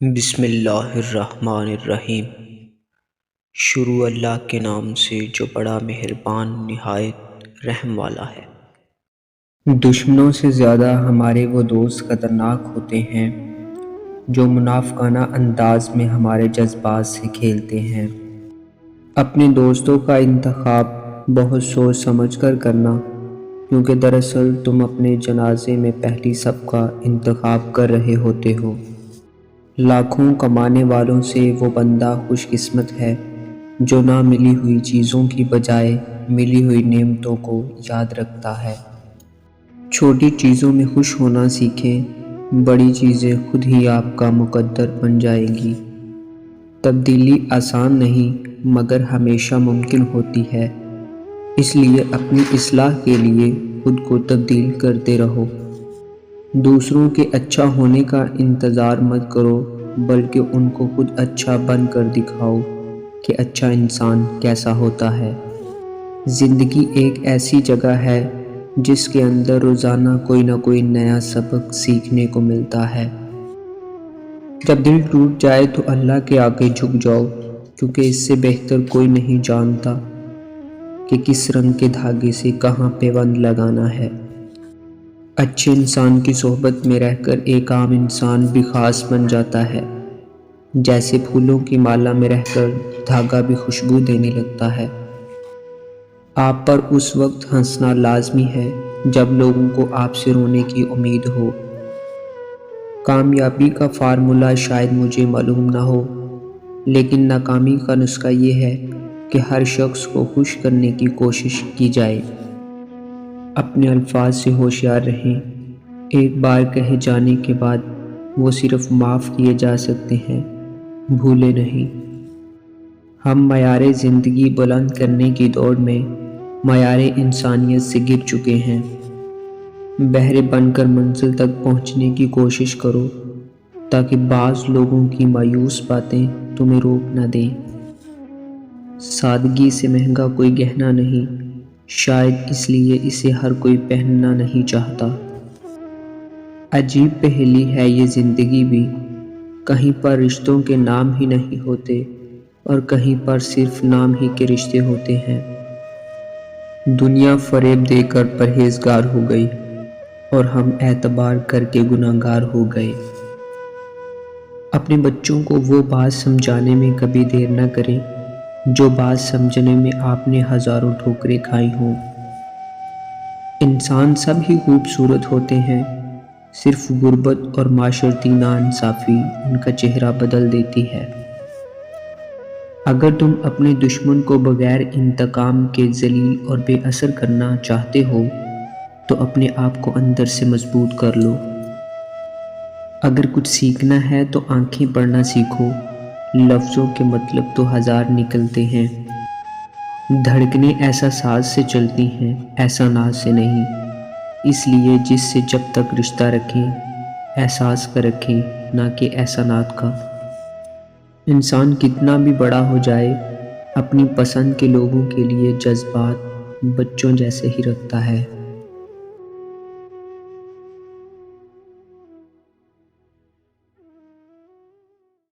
بسم اللہ الرحمن الرحیم۔ شروع اللہ کے نام سے جو بڑا مہربان نہایت رحم والا ہے۔ دشمنوں سے زیادہ ہمارے وہ دوست خطرناک ہوتے ہیں جو منافقانہ انداز میں ہمارے جذبات سے کھیلتے ہیں۔ اپنے دوستوں کا انتخاب بہت سوچ سمجھ کر کرنا، کیونکہ دراصل تم اپنے جنازے میں پہلی صف کا انتخاب کر رہے ہوتے ہو۔ لاکھوں کمانے والوں سے وہ بندہ خوش قسمت ہے جو نہ ملی ہوئی چیزوں کی بجائے ملی ہوئی نعمتوں کو یاد رکھتا ہے۔ چھوٹی چیزوں میں خوش ہونا سیکھیں، بڑی چیزیں خود ہی آپ کا مقدر بن جائیں گی۔ تبدیلی آسان نہیں مگر ہمیشہ ممکن ہوتی ہے، اس لیے اپنی اصلاح کے لیے خود کو تبدیل کرتے رہو۔ دوسروں کے اچھا ہونے کا انتظار مت کرو، بلکہ ان کو خود اچھا بن کر دکھاؤ کہ اچھا انسان کیسا ہوتا ہے۔ زندگی ایک ایسی جگہ ہے جس کے اندر روزانہ کوئی نہ کوئی نیا سبق سیکھنے کو ملتا ہے۔ جب دل ٹوٹ جائے تو اللہ کے آگے جھک جاؤ، کیونکہ اس سے بہتر کوئی نہیں جانتا کہ کس رنگ کے دھاگے سے کہاں پیوند لگانا ہے۔ اچھے انسان کی صحبت میں رہ کر ایک عام انسان بھی خاص بن جاتا ہے، جیسے پھولوں کی مالا میں رہ کر دھاگا بھی خوشبو دینے لگتا ہے۔ آپ پر اس وقت ہنسنا لازمی ہے جب لوگوں کو آپ سے رونے کی امید ہو۔ کامیابی کا فارمولہ شاید مجھے معلوم نہ ہو، لیکن ناکامی کا نسخہ یہ ہے کہ ہر شخص کو خوش کرنے کی کوشش کی جائے۔ اپنے الفاظ سے ہوشیار رہیں، ایک بار کہے جانے کے بعد وہ صرف معاف کیے جا سکتے ہیں، بھولے نہیں۔ ہم معیار زندگی بلند کرنے کی دوڑ میں معیار انسانیت سے گر چکے ہیں۔ بہرے بن کر منزل تک پہنچنے کی کوشش کرو، تاکہ بعض لوگوں کی مایوس باتیں تمہیں روک نہ دیں۔ سادگی سے مہنگا کوئی گہنا نہیں، شاید اس لیے اسے ہر کوئی پہننا نہیں چاہتا۔ عجیب پہیلی ہے یہ زندگی بھی، کہیں پر رشتوں کے نام ہی نہیں ہوتے اور کہیں پر صرف نام ہی کے رشتے ہوتے ہیں۔ دنیا فریب دے کر پرہیزگار ہو گئی اور ہم اعتبار کر کے گناہگار ہو گئے۔ اپنے بچوں کو وہ بات سمجھانے میں کبھی دیر نہ کریں جو بات سمجھنے میں آپ نے ہزاروں ٹھوکریں کھائی ہوں۔ انسان سب ہی خوبصورت ہوتے ہیں، صرف غربت اور معاشرتی ناانصافی ان کا چہرہ بدل دیتی ہے۔ اگر تم اپنے دشمن کو بغیر انتقام کے ذلیل اور بے اثر کرنا چاہتے ہو تو اپنے آپ کو اندر سے مضبوط کر لو۔ اگر کچھ سیکھنا ہے تو آنکھیں پڑھنا سیکھو، لفظوں کے مطلب تو ہزار نکلتے ہیں۔ دھڑکنیں احساسات سے چلتی ہیں، ایسا ناز سے نہیں، اس لیے جس سے جب تک رشتہ رکھیں احساس کا رکھیں، نہ کہ احسانات کا۔ انسان کتنا بھی بڑا ہو جائے، اپنی پسند کے لوگوں کے لیے جذبات بچوں جیسے ہی رکھتا ہے۔